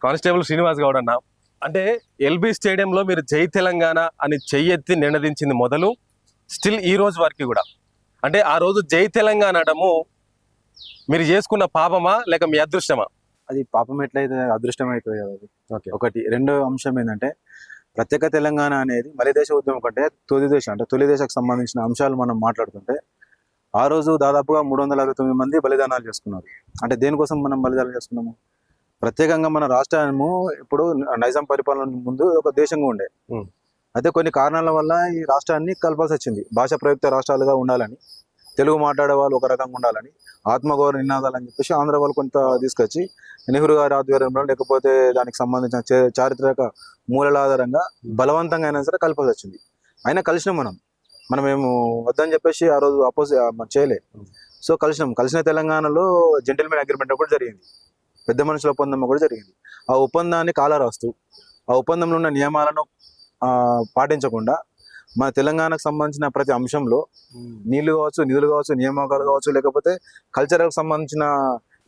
Constable Srinivas Goud అన్న, అంటే LB స్టేడియంలో మీరు జై తెలంగాణ అని చెయ్యెత్తి నినదించింది మొదలు స్టిల్ ఈ రోజు వరకు కూడా, అంటే ఆ రోజు జై తెలంగాణ అనడము మీరు చేసుకున్న పాపమా లేక మీ అదృష్టమా? అది పాపం ఎట్లయితే అదృష్టం అవుతుంది కదా అది. ఓకే. ఒకటి. రెండో అంశం ఏంటంటే ప్రత్యేక తెలంగాణ అనేది మలిదేశ ఉద్యమం కంటే తొలి దేశం అంటే తొలి దేశకు సంబంధించిన అంశాలు మనం మాట్లాడుతుంటే ఆ రోజు దాదాపుగా 369 మంది బలిదానాలు చేసుకున్నారు. అంటే దేనికోసం మనం బలిదానాలు చేసుకున్నాము? ప్రత్యేకంగా మన రాష్ట్రము ఇప్పుడు నైజాం పరిపాలన ముందు ఒక దేశంగా ఉండే. అయితే కొన్ని కారణాల వల్ల ఈ రాష్ట్రాన్ని కలపాల్సి వచ్చింది. భాష ప్రయుక్త రాష్ట్రాలుగా ఉండాలని, తెలుగు మాట్లాడే వాళ్ళు ఒక రకంగా ఉండాలని, ఆత్మగౌరవ నినాదాలని చెప్పేసి ఆంధ్ర వాళ్ళు కొంత తీసుకొచ్చి నెహ్రూ గారి ఆధ్వర్యంలో లేకపోతే దానికి సంబంధించిన చారిత్రక మూలాల ఆధారంగా బలవంతంగా అయినా సరే కలపాల్సి వచ్చింది. అయినా కలిసినాం మనమేమో వద్దని చెప్పేసి ఆ రోజు చేయలే. సో కలిసిన తెలంగాణలో జెంటిల్మెన్ అగ్రిమెంట్ కూడా జరిగింది, పెద్ద మనుషుల ఒప్పందం కూడా జరిగింది. ఆ ఒప్పందాన్ని కాలరాస్తూ ఆ ఒప్పందంలో ఉన్న నియమాలను పాటించకుండా మన తెలంగాణకు సంబంధించిన ప్రతి అంశంలో నీళ్లు కావచ్చు, నిధులు కావచ్చు, నియామకాలు కావచ్చు, లేకపోతే కల్చరల్ సంబంధించిన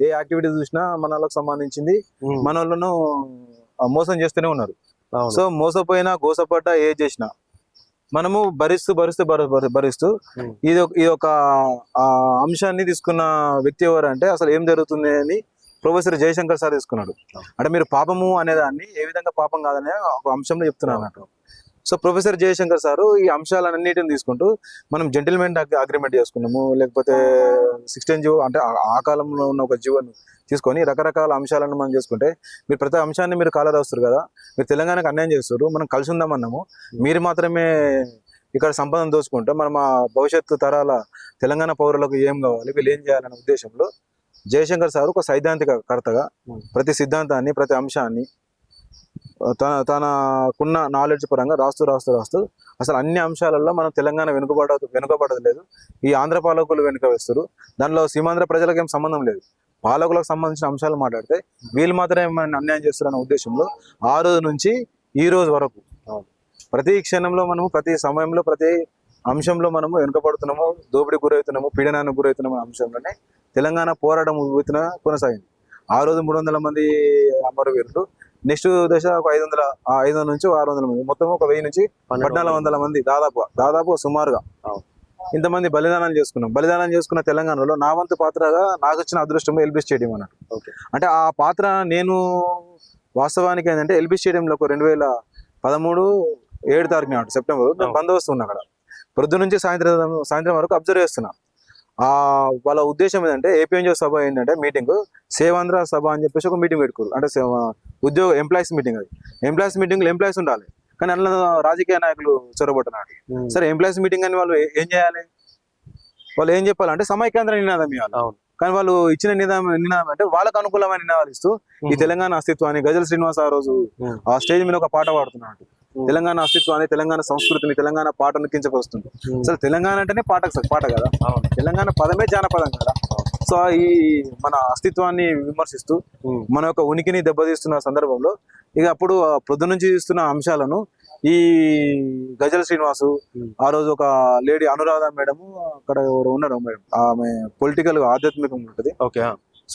ఏ యాక్టివిటీ చూసినా మనలకు సంబంధించింది మన వాళ్ళను మోసం చేస్తూనే ఉన్నారు. సో మోసపోయినా గోసపడ్డా ఏ చేసినా మనము భరిస్తూ ఇది ఒక అంశాన్ని తీసుకున్న వ్యక్తి ఎవరంటే అసలు ఏం జరుగుతుంది అని ప్రొఫెసర్ జయశంకర్ సార్ తీసుకున్నాడు. అంటే మీరు పాపము అనేదాన్ని ఏ విధంగా పాపం కాదనే ఒక అంశంలో చెప్తున్నారు అన్నట్టు. సో ప్రొఫెసర్ జయశంకర్ సారు ఈ అంశాలన్నిటిని తీసుకుంటూ మనం జెంటిల్మెన్ అగ్రిమెంట్ చేసుకున్నాము, లేకపోతే 16 జీవో అంటే ఆ కాలంలో ఉన్న ఒక జీవోను తీసుకొని రకరకాల అంశాలను మనం చేసుకుంటే మీరు ప్రతి అంశాన్ని మీరు కాలరాస్తారు కదా, మీరు తెలంగాణకు అన్యాయం చేస్తారు, మనం కలిసి ఉందామన్నాము, మీరు మాత్రమే ఇక్కడ సంపదను దోచుకుంటే మనం ఆ భవిష్యత్తు తరాల తెలంగాణ పౌరులకు ఏం కావాలి, వీళ్ళు ఏం చేయాలనే ఉద్దేశంలో జయశంకర్ సార్ ఒక సైద్ధాంతిక కర్తగా ప్రతి సిద్ధాంతాన్ని ప్రతి అంశాన్ని తనకున్న నాలెడ్జ్ పరంగా రాస్తూ అసలు అన్ని అంశాలలో మనం తెలంగాణ వెనుకబడదు లేదు, ఈ ఆంధ్ర పాలకులు వెనుక వేస్తారు, దానిలో సీమాంధ్ర ప్రజలకు ఏం సంబంధం లేదు, పాలకులకు సంబంధించిన అంశాలు మాట్లాడితే వీళ్ళు మాత్రమే మన అన్యాయం చేస్తారన్న ఉద్దేశంలో ఆ రోజు నుంచి ఈ రోజు వరకు ప్రతి క్షణంలో మనము ప్రతి సమయంలో ప్రతి అంశంలో మనము వెనుకబడుతున్నాము, దోపిడీ గురవుతున్నాము, పీడనానికి గురవుతున్నాము అనే అంశంలోనే తెలంగాణ పోరాటం కొనసాగింది. ఆ రోజు 300 మంది అమరవీరులు, నెక్స్ట్ దశ ఒక 500 నుంచి 600 మంది, మొత్తం ఒక 1000 నుంచి 1400 మంది దాదాపు సుమారుగా ఇంతమంది బలిదానాలు చేసుకున్నాం. బలిదానం చేసుకున్న తెలంగాణలో నా వంతు పాత్రగా నాకు వచ్చిన అదృష్టం ఎల్బీ స్టేడియం అన్నట్టు. అంటే ఆ పాత్ర నేను వాస్తవానికి ఏంటంటే ఎల్బీ స్టేడియంలో ఒక 2013 7 తారీఖు నాడు సెప్టెంబర్ నేను బందోబస్తు ఉన్నా. అక్కడ పొద్దు నుంచి సాయంత్రం వరకు అబ్జర్వ్ చేస్తున్నా. వాళ్ళ ఉద్దేశం ఏంటంటే ఏపీఎన్జిఓ సభ ఏంటంటే మీటింగ్ సేవాంధ్ర సభ అని చెప్పేసి ఒక మీటింగ్ పెట్టుకోరు. అంటే ఎంప్లాయీస్ మీటింగ్. అది ఎంప్లాయీస్ మీటింగ్లో ఎంప్లాయీస్ ఉండాలి, కానీ అందులో రాజకీయ నాయకులు చొరబడుతున్నాడు. సరే ఎంప్లాయీస్ మీటింగ్ అని వాళ్ళు ఏం చేయాలి, వాళ్ళు ఏం చెప్పాలంటే సమైక్యాంధ్ర నినాదం ఇవ్వాలి. కానీ వాళ్ళు ఇచ్చిన నినాదం అంటే వాళ్ళకు అనుకూలమైన నినాదాలు ఇస్తూ ఈ తెలంగాణ అస్తిత్వాన్ని గజల్ శ్రీనివాస్ ఆ రోజు ఆ స్టేజ్ మీద ఒక పాట పాడుతున్నాడు. తెలంగాణ అస్తిత్వాన్ని, తెలంగాణ సంస్కృతిని, తెలంగాణ పాటను కించపరుస్తుంది. అసలు తెలంగాణ అంటేనే పాట కదా, తెలంగాణ పదమే జానపదం కదా. సో ఈ మన అస్తిత్వాన్ని విమర్శిస్తూ మన యొక్క ఉనికిని దెబ్బతీస్తున్న సందర్భంలో ఇక అప్పుడు పొద్దు నుంచి ఇస్తున్న అంశాలను ఈ గజల్ శ్రీనివాసు, ఆ రోజు ఒక లేడీ అనురాధ మేడం అక్కడ ఎవరు ఉన్నారు మేడం, ఆమె పొలిటికల్ ఆధ్యాత్మికంగా ఉంటుంది. ఓకే.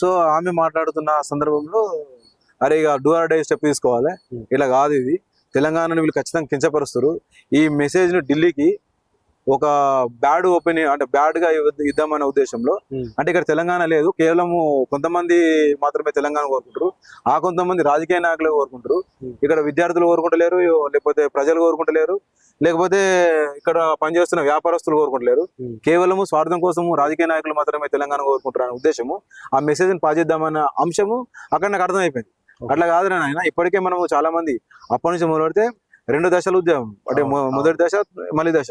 సో ఆమె మాట్లాడుతున్న సందర్భంలో అరే ఇక డూ ఆర్ డై స్టెప్ తీసుకోవాలి, ఇలా కాదు, ఇది తెలంగాణను వీళ్ళు ఖచ్చితంగా కించపరుస్తారు, ఈ మెసేజ్ ను ఢిల్లీకి ఒక బ్యాడ్ ఒపీనియన్ అంటే బ్యాడ్ గా ఇద్దామనే ఉద్దేశంలో. అంటే ఇక్కడ తెలంగాణ లేదు, కేవలం కొంతమంది మాత్రమే తెలంగాణ కోరుకుంటారు, ఆ కొంతమంది రాజకీయ నాయకులు కోరుకుంటారు, ఇక్కడ విద్యార్థులు కోరుకుంటలేరు, లేకపోతే ప్రజలు కోరుకుంటలేరు, లేకపోతే ఇక్కడ పనిచేస్తున్న వ్యాపారస్తులు కోరుకుంటలేరు, కేవలం స్వార్థం కోసము రాజకీయ నాయకులు మాత్రమే తెలంగాణ కోరుకుంటారు అనే ఉద్దేశము, ఆ మెసేజ్ ని పాస్ చేద్దామన్న అంశము అక్కడ నాకు అర్థమైపోయింది. అట్లా కాదు నాయన, ఇప్పటికే మనము చాలా మంది అప్పటి నుంచి మొదలు పెడితే 2 దశలు ఉద్యమం, అంటే మొదటి దశ మళ్ళీ దశ,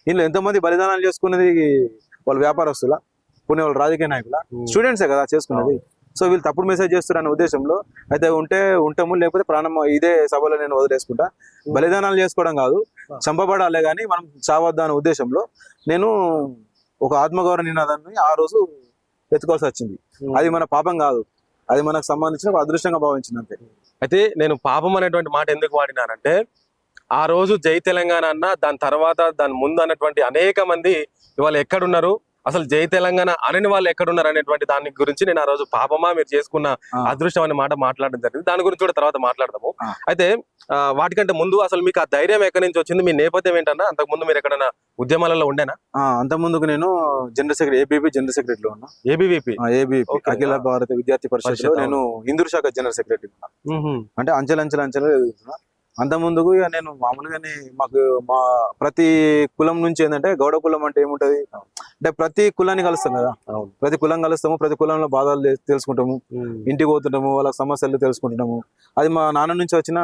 ఇందులో ఎంతోమంది బలిదానాలు చేసుకున్నది వాళ్ళు వ్యాపారస్తుల, కొన్ని వాళ్ళు రాజకీయ నాయకుల, స్టూడెంట్సే కదా చేసుకున్నది. సో వీళ్ళు తప్పుడు మెసేజ్ చేస్తారు అనే ఉద్దేశంలో అయితే ఉంటాము, లేకపోతే ప్రాణం ఇదే సభలో నేను వదిలేసుకుంటా, బలిదానాలు చేసుకోవడం కాదు, చంపబడాలే కానీ మనం చావద్దా అనే ఉద్దేశంలో నేను ఒక ఆత్మగౌరవ నినాదాన్ని ఆ రోజు ఎత్తుకోవాల్సి వచ్చింది. అది మన పాపం కాదు, అది మనకు సంబంధించిన ఒక అదృష్టంగా భావించింది అంతే. అయితే నేను పాపం అనేటువంటి మాట ఎందుకు వాడినానంటే, ఆ రోజు జై తెలంగాణ అన్న, దాని తర్వాత దాని ముందు అన్నటువంటి అనేక మంది ఇవాళ ఎక్కడున్నారు, అసలు జై తెలంగాణ అనని వాళ్ళు ఎక్కడున్నారు అనేటువంటి దాని గురించి నేను ఆ రోజు పాపమా మీరు చేసుకున్న అదృష్టం అనే మాట మాట్లాడడం జరిగింది. దాని గురించి కూడా తర్వాత మాట్లాడదాము. అయితే వాటికంటే ముందు అసలు మీకు ఆ ధైర్యం ఎక్కడి నుంచి వచ్చింది, మీ నేపథ్యం ఏంటన్నా? అంతకు ముందు మీరు ఎక్కడైనా ఉద్యమాలలో ఉండేనా? అంత ముందుకు నేను జనరల్ సెక్రటరీ ఏబీపీ జనరల్ సెక్రటరీలో ఉన్నా. ఏబీవీపీ అఖిల భారత విద్యార్థి పరిషత్ లో నేను హిందూ శాఖ జనరల్ సెక్రటరీ ఉన్నా. అంటే అంచెలంచెలు ఎదుగుతున్నా. అంత ముందుకు ఇక నేను మామూలుగానే మాకు మా ప్రతి కులం నుంచి ఏంటంటే గౌడ కులం అంటే ఏముంటది అంటే ప్రతి కులాన్ని కలుస్తాం కదా, ప్రతి కులం కలుస్తాము, ప్రతి కులంలో బాధలు తెలుసుకుంటాము, ఇంటికి పోతుంటాము, వాళ్ళ సమస్యలు తెలుసుకుంటున్నాము. అది మా నాన్న నుంచి వచ్చిన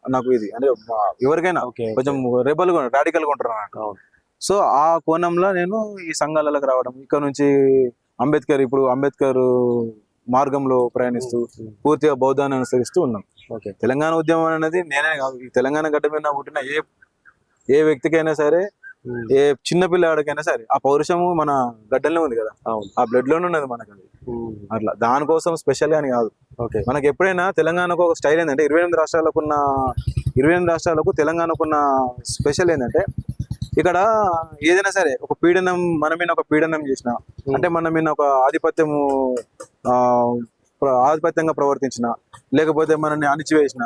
నాకు ఇది అంటే ఎవరికైనా కొంచెం రెబల్ గా రాడికల్ గా ఉంటారు అన్నట్టు. సో ఆ కోణంలో నేను ఈ సంఘాలకు రావడం, ఇక్కడ నుంచి ఇప్పుడు అంబేద్కర్ మార్గంలో ప్రయాణిస్తూ పూర్తిగా బౌద్ధాన్ని అనుసరిస్తూ ఉన్నాం. తెలంగాణ ఉద్యమం అనేది నేనే కాదు, ఈ తెలంగాణ గడ్డ మీద పుట్టిన ఏ వ్యక్తికైనా సరే, ఏ చిన్న పిల్లవాడికైనా సరే ఆ పౌరుషము మన గడ్డల్లో ఉంది కదా, ఆ బ్లడ్ లోనే ఉన్నది మనకు. అది అట్లా దానికోసం స్పెషల్ అని కాదు. మనకి ఎప్పుడైనా తెలంగాణకు ఒక స్టైల్ ఏంటంటే 28 రాష్ట్రాలకు తెలంగాణకున్న స్పెషల్ ఏంటంటే ఇక్కడ ఏదైనా సరే ఒక పీడనం మన మీద ఒక పీడనం చేసిన అంటే మన మీద ఒక ఆధిపత్యంగా ప్రవర్తించిన, లేకపోతే మనల్ని అణిచివేసిన,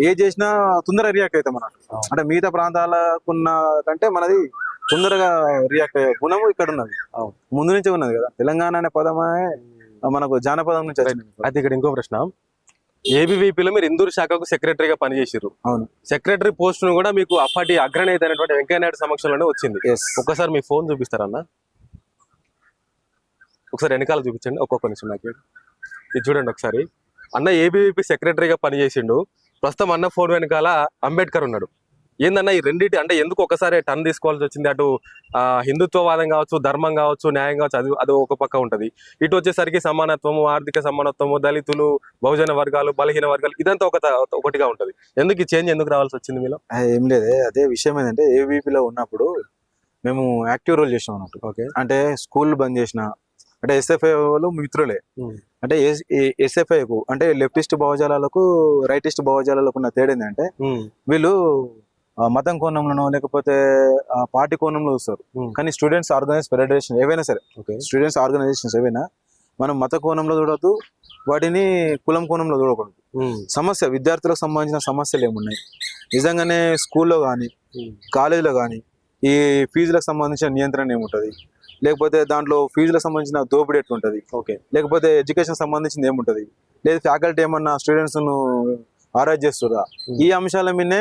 ఏ చేసినా తొందరగా రియాక్ట్ అవుతాం అన్నట్టు. అంటే మిగతా ప్రాంతాలకున్న కంటే మనది తొందరగా రియాక్ట్ అయ్యే గుణము ఇక్కడ ఉన్నది, ముందు నుంచే ఉన్నది కదా. తెలంగాణ అనే పదమే మనకు జానపదం నుంచి వచ్చింది. అయితే ఇక్కడ ఇంకో ప్రశ్న, ఏబీవీపీలో మీరు ఇందూరు శాఖకు సెక్రటరీగా పనిచేసారు. అవును. సెక్రటరీ పోస్ట్ ను కూడా మీకు అప్పటి అగ్రనేత అయినటువంటి వెంకయ్యనాయుడు సమక్షంలోనే వచ్చింది. ఒక్కసారి మీ ఫోన్ చూపిస్తారన్నా, ఒకసారి వెనకాల చూపించండి, ఒక్కొక్క నిమిషం నాకు ఇది చూడండి ఒకసారి. అన్న ఏబీవీపీ సెక్రటరీగా పనిచేసిండు, ప్రస్తుతం అన్న ఫోన్ వెనకాల అంబేద్కర్ ఉన్నాడు. ఏందన్నా ఈ రెండింటి అంటే ఎందుకు ఒకసారి టర్న్ తీసుకోవాల్సి వచ్చింది? అటు హిందుత్వవాదం కావచ్చు, ధర్మం కావచ్చు, న్యాయం కావచ్చు, అది ఒక పక్క ఉంటది. ఇటు వచ్చేసరికి సమానత్వము, ఆర్థిక సమానత్వము, దళితులు, బహుజన వర్గాలు, బలహీన వర్గాలు, ఇదంతా ఒకటిగా ఉంటది. ఎందుకు ఈ చేంజ్ ఎందుకు రావాల్సి వచ్చింది మీలో? ఏం లేదే, అదే విషయం ఏంటంటే ఏబీవీపీలో ఉన్నప్పుడు మేము యాక్టివ్ రోల్ చేసాం అన్నట్టు. అంటే స్కూల్ బంద్ చేసిన అంటే ఎస్ఎఫ్ఐ వాళ్ళు మిత్రులే. అంటే ఎస్ఎఫ్ఐకు అంటే లెఫ్టిస్ట్ భావజాలకు రైటిస్ట్ భావజాలకు ఉన్న తేడా ఏంటంటే వీళ్ళు మతం కోణంలోనో లేకపోతే పార్టీ కోణంలో చూస్తారు, కానీ స్టూడెంట్స్ ఆర్గనైజ్ ఫెడరేషన్ ఏవైనా సరే, స్టూడెంట్స్ ఆర్గనైజేషన్స్ ఏవైనా మనం మత కోణంలో చూడొద్దు, వాటిని కులం కోణంలో చూడకూడదు. సమస్య విద్యార్థులకు సంబంధించిన సమస్యలు ఏమున్నాయి, నిజంగానే స్కూల్లో కానీ కాలేజీలో కానీ ఈ ఫీజులకు సంబంధించిన నియంత్రణ ఏముంటది, లేకపోతే దాంట్లో ఫీజులకు సంబంధించిన దోపిడీ ఎట్లుంటది, లేకపోతే ఎడ్యుకేషన్ సంబంధించింది ఏముంటది, లేదా ఫ్యాకల్టీ ఏమన్నా స్టూడెంట్స్ ను ఆరాజ్ చేస్తురా, ఈ అంశాల మీదనే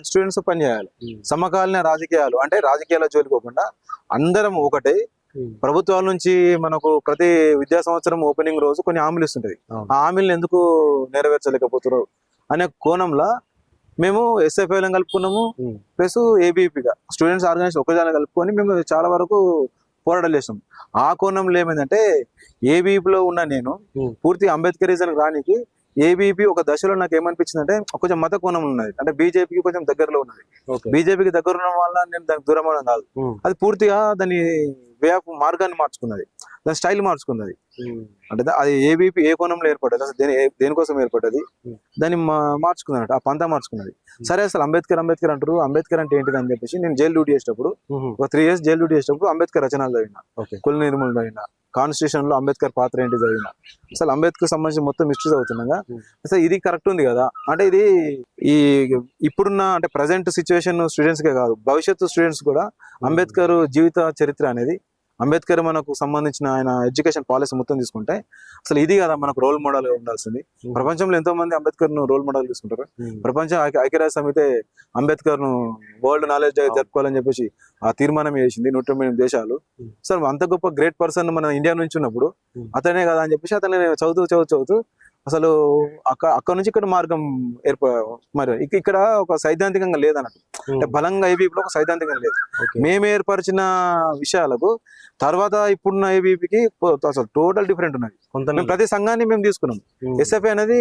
స్టూడెంట్స్ పనిచేయాలి. సమకాలీన రాజకీయాలు అంటే రాజకీయాల జోలికోకుండా అందరం ఒకటే. ప్రభుత్వాల నుంచి మనకు ప్రతి విద్యా సంవత్సరం ఓపెనింగ్ రోజు కొన్ని హామీలు ఇస్తుంటది, ఆ హామీలను ఎందుకు నెరవేర్చలేకపోతున్నారు అనే కోణంలో మేము ఎస్ఎఫ్ఐలను కలుపుకున్నాము, ప్లస్ ఏబీపీగా స్టూడెంట్స్ ఆర్గనైజేషన్ ఒకదాన్ని కలుపుకొని మేము చాలా వరకు పోరాటాలు చేస్తాం. ఆ కోణంలో ఏమైందంటే ఏబీపీలో ఉన్న నేను పూర్తి అంబేద్కరిజం రానికి ఏబీపీ ఒక దశలో నాకు ఏమనిపించింది అంటే కొంచెం మత కోణం ఉన్నది, అంటే బీజేపీకి కొంచెం దగ్గరలో ఉన్నది. బీజేపీకి దగ్గర ఉన్న వల్ల నేను దానికి దూరం అవడం కాదు, అది పూర్తిగా దాని వే ఆఫ్ మార్గాన్ని మార్చుకున్నది, దాని స్టైల్ మార్చుకున్నది. అంటే అది ఏబీపీ ఏ కోణంలో ఏర్పడ్డది, అసలు దేనికోసం ఏర్పడ్డది, దాన్ని మార్చుకున్నది, ఆ పంతా మార్చుకున్నది. సరే అసలు అంబేద్కర్ అంటారు, అంబేద్కర్ అంటే ఏంటిది అని చెప్పేసి నేను జైలు డ్యూటీ చేసేటప్పుడు ఒక 3 years జైలు డ్యూటీ చేసేటప్పుడు అంబేద్కర్ రచనలు చదివిన, కుల నిర్మూలన చదివిన, కాన్స్టిట్యూషన్ లో అంబేద్కర్ పాత్ర ఏంటి చదివిన, అసలు అంబేద్కర్ సంబంధించి మొత్తం హిస్టరీ చదువుతున్నాగా అసలు ఇది కరెక్ట్ ఉంది కదా. అంటే ఇది ఈ ఇప్పుడున్న అంటే ప్రజెంట్ సిచ్యువేషన్ స్టూడెంట్స్ కే కాదు, భవిష్యత్తు స్టూడెంట్స్ కూడా అంబేద్కర్ జీవిత చరిత్ర అనేది, అంబేద్కర్ మనకు సంబంధించిన ఆయన ఎడ్యుకేషన్ పాలసీ మొత్తం తీసుకుంటే అసలు ఇది కదా మనకు రోల్ మోడల్ ఉండాల్సింది. ప్రపంచంలో ఎంతో మంది అంబేద్కర్ ను రోల్ మోడల్ తీసుకుంటారు. ప్రపంచ ఐక్యరాజ్య సమితి అంబేద్కర్ ను వరల్డ్ నాలెడ్జ్ డే జరుపుకోవాలని చెప్పేసి ఆ తీర్మానం చేసింది 198 దేశాలు. సార్ అంత గొప్ప గ్రేట్ పర్సన్ మన ఇండియా నుంచి ఉన్నప్పుడు అతనే కదా అని చెప్పేసి అతన్ని చదువుతూ అసలు అక్కడ నుంచి ఇక్కడ మార్గం మరి ఇక్కడ ఒక సైద్ధాంతికంగా లేదన్నట్టు, అంటే బలంగా ఏబీపీలో ఒక సైద్ధాంతికంగా లేదు. మేము ఏర్పరిచిన విషయాలకు తర్వాత ఇప్పుడున్న ఏబీపీకి అసలు టోటల్ డిఫరెంట్ ఉన్నది. మేము ప్రతి సంఘాన్ని మేము తీసుకున్నాం. ఎస్ఎఫ్ఐ అనేది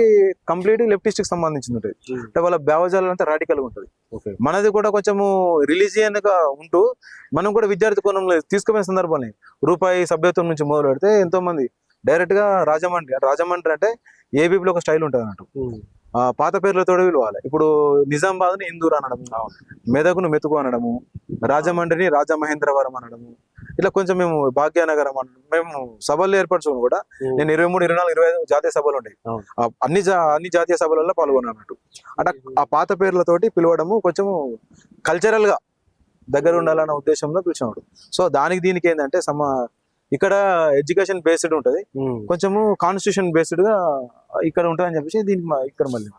కంప్లీట్ లెఫ్టిస్ట్ కి సంబంధించింది ఉంటుంది, అంటే వాళ్ళ భావజాలం అంతా రాడికల్ గా ఉంటుంది. మనది కూడా కొంచెము రిలీజియన్ గా ఉంటూ మనం కూడా విద్యార్థి కోణంలో తీసుకునే సందర్భాన్ని రూపాయి సభ్యత్వం నుంచి మొదలు పెడితే ఎంతో మంది డైరెక్ట్ గా రాజమండ్రి అంటే ఏబీపీలో ఒక స్టైల్ ఉంటుంది అన్నట్టు, పాత పేర్లతో పిలవాలి. ఇప్పుడు నిజామాబాద్ ని ఇందూర్ అనడము, మెదకును మెతుకు అనడము, రాజమండ్రిని రాజమహేంద్రవరం అనడము, ఇట్లా కొంచెం మేము భాగ్యనగరం మేము సభలు ఏర్పరచుకుని కూడా నేను 23, 24, 25 జాతీయ సభలు ఉంటాయి. అవును. అన్ని జాతీయ సభలలో పాల్గొన్నట్టు అట్లా ఆ పాత పేర్లతోటి పిలవడము కొంచెము కల్చరల్ గా దగ్గర ఉండాలన్న ఉద్దేశంలో పిలిచినాడు. సో దీనికి ఏంటంటే ఇక్కడ ఎడ్యుకేషన్ బేస్డ్ ఉంటది, కొంచెము కాన్స్టిట్యూషన్ బేస్డ్ గా ఇక్కడ ఉంటుంది అని చెప్పేసి దీనికి ఇక్కడ మళ్ళీ